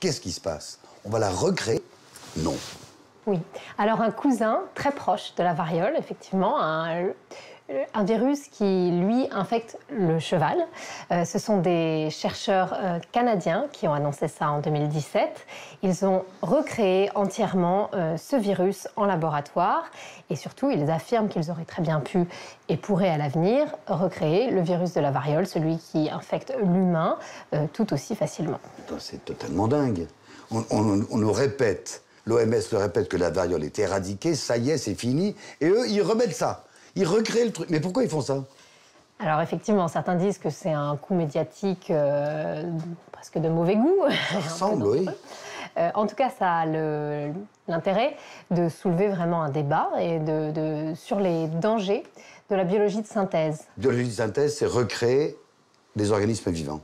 Qu'est-ce qui se passe? On va la recréer? Non. Oui. Alors un cousin très proche de la variole, effectivement, un virus qui, lui, infecte le cheval. Ce sont des chercheurs canadiens qui ont annoncé ça en 2017. Ils ont recréé entièrement ce virus en laboratoire et surtout, ils affirment qu'ils auraient très bien pu et pourraient à l'avenir recréer le virus de la variole, celui qui infecte l'humain, tout aussi facilement. C'est totalement dingue. On nous répète, l'OMS le répète que la variole est éradiquée, ça y est, c'est fini, et eux, ils remettent ça. Ils recréent le truc. Mais pourquoi ils font ça? Alors effectivement, certains disent que c'est un coup médiatique presque de mauvais goût. Ça ressemble, oui. En tout cas, ça a l'intérêt de soulever vraiment un débat et sur les dangers de la biologie de synthèse. Biologie de synthèse, c'est recréer des organismes vivants.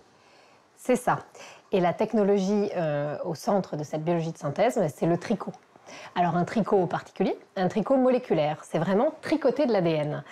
C'est ça. Et la technologie au centre de cette biologie de synthèse, c'est le tricot. Alors un tricot particulier, un tricot moléculaire, c'est vraiment tricoter de l'ADN.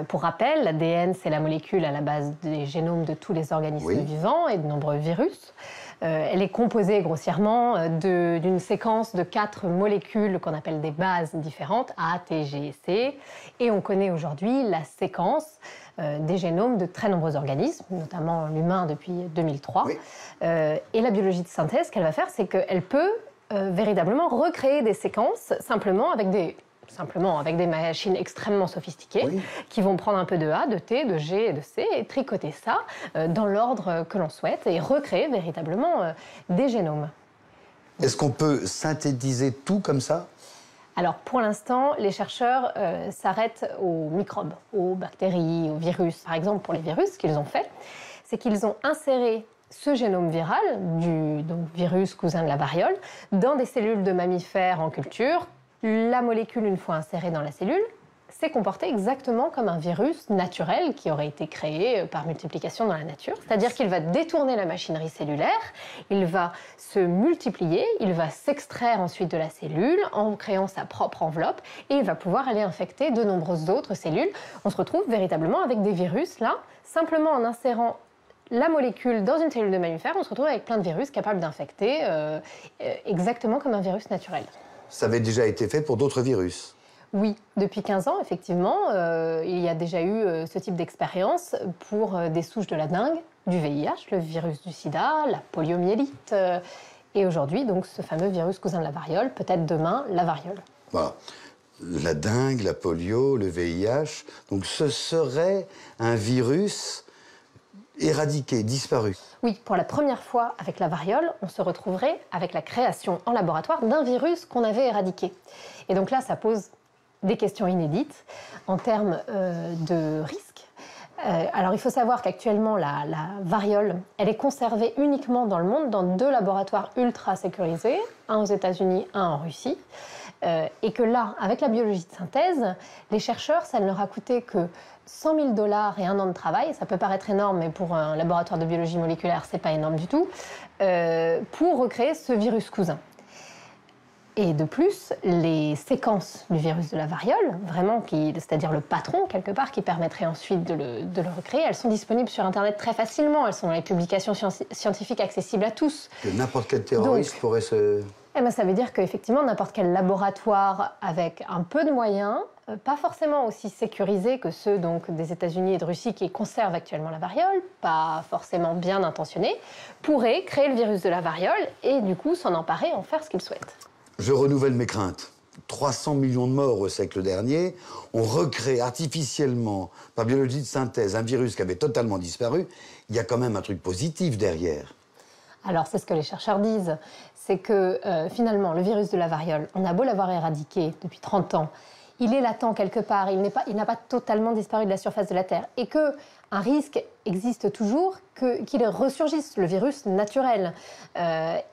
Pour rappel, l'ADN, c'est la molécule à la base des génomes de tous les organismes vivants et de nombreux virus. Elle est composée grossièrement d'une séquence de 4 molécules qu'on appelle des bases différentes, A, T, G et C. Et on connaît aujourd'hui la séquence des génomes de très nombreux organismes, notamment l'humain depuis 2003. Oui. Et la biologie de synthèse, ce qu'elle va faire, c'est qu'elle peut véritablement recréer des séquences simplement avec des machines extrêmement sophistiquées qui vont prendre un peu de A, de T, de G et de C et tricoter ça dans l'ordre que l'on souhaite et recréer véritablement des génomes. Est-ce qu'on peut synthétiser tout comme ça? Alors pour l'instant, les chercheurs s'arrêtent aux microbes, aux bactéries, aux virus. Par exemple, pour les virus, ce qu'ils ont fait, c'est qu'ils ont inséré ce génome viral, du virus cousin de la variole, dans des cellules de mammifères en culture. La molécule, une fois insérée dans la cellule, s'est comportée exactement comme un virus naturel qui aurait été créé par multiplication dans la nature. C'est-à-dire qu'il va détourner la machinerie cellulaire, il va se multiplier, il va s'extraire ensuite de la cellule en créant sa propre enveloppe et il va pouvoir aller infecter de nombreuses autres cellules. On se retrouve véritablement avec des virus, là, simplement en insérant la molécule dans une cellule de mammifère, on se retrouve avec plein de virus capables d'infecter exactement comme un virus naturel. Ça avait déjà été fait pour d'autres virus? Oui, depuis 15 ans, effectivement, il y a déjà eu ce type d'expérience pour des souches de la dengue, du VIH, le virus du sida, la poliomyélite, et aujourd'hui, donc, ce fameux virus cousin de la variole, peut-être demain, la variole. Voilà. La dengue, la polio, le VIH, donc ce serait un virus éradiqué, disparu. Oui, pour la première fois avec la variole, on se retrouverait avec la création en laboratoire d'un virus qu'on avait éradiqué. Et donc là, ça pose des questions inédites en termes de risque. Alors il faut savoir qu'actuellement, la variole, elle est conservée uniquement dans le monde dans 2 laboratoires ultra sécurisés, un aux États-Unis, un en Russie. Et que là, avec la biologie de synthèse, les chercheurs, ça ne leur a coûté que 100 000 $ et 1 an de travail, ça peut paraître énorme, mais pour un laboratoire de biologie moléculaire, c'est pas énorme du tout, pour recréer ce virus cousin. Et de plus, les séquences du virus de la variole, vraiment, c'est-à-dire le patron, quelque part, qui permettrait ensuite de le recréer, elles sont disponibles sur Internet très facilement, elles sont dans les publications scientifiques accessibles à tous. Que n'importe quel terroriste pourrait se... Eh bien, ça veut dire qu'effectivement, n'importe quel laboratoire avec un peu de moyens, pas forcément aussi sécurisés que ceux donc, des États-Unis et de Russie qui conservent actuellement la variole, pas forcément bien intentionnés, pourrait créer le virus de la variole et du coup s'en emparer, en faire ce qu'il souhaite. Je renouvelle mes craintes. 300 millions de morts au siècle dernier, on recrée artificiellement, par biologie de synthèse, un virus qui avait totalement disparu. Il y a quand même un truc positif derrière. Alors, c'est ce que les chercheurs disent, c'est que finalement, le virus de la variole, on a beau l'avoir éradiqué depuis 30 ans, il est latent quelque part, il n'a pas totalement disparu de la surface de la Terre, et qu'un risque existe toujours qu'il ressurgisse, le virus naturel.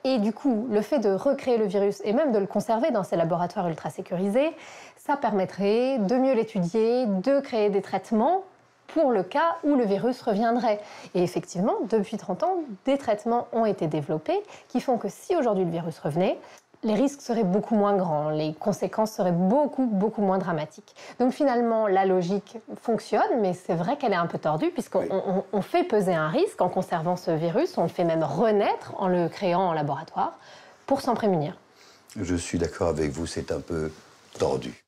Et du coup, le fait de recréer le virus, et même de le conserver dans ces laboratoires ultra sécurisés, ça permettrait de mieux l'étudier, de créer des traitements pour le cas où le virus reviendrait. Et effectivement, depuis 30 ans, des traitements ont été développés qui font que si aujourd'hui le virus revenait, les risques seraient beaucoup moins grands, les conséquences seraient beaucoup moins dramatiques. Donc finalement, la logique fonctionne, mais c'est vrai qu'elle est un peu tordue, puisqu'on fait peser un risque en conservant ce virus, on le fait même renaître en le créant en laboratoire, pour s'en prémunir. Je suis d'accord avec vous, c'est un peu tordu.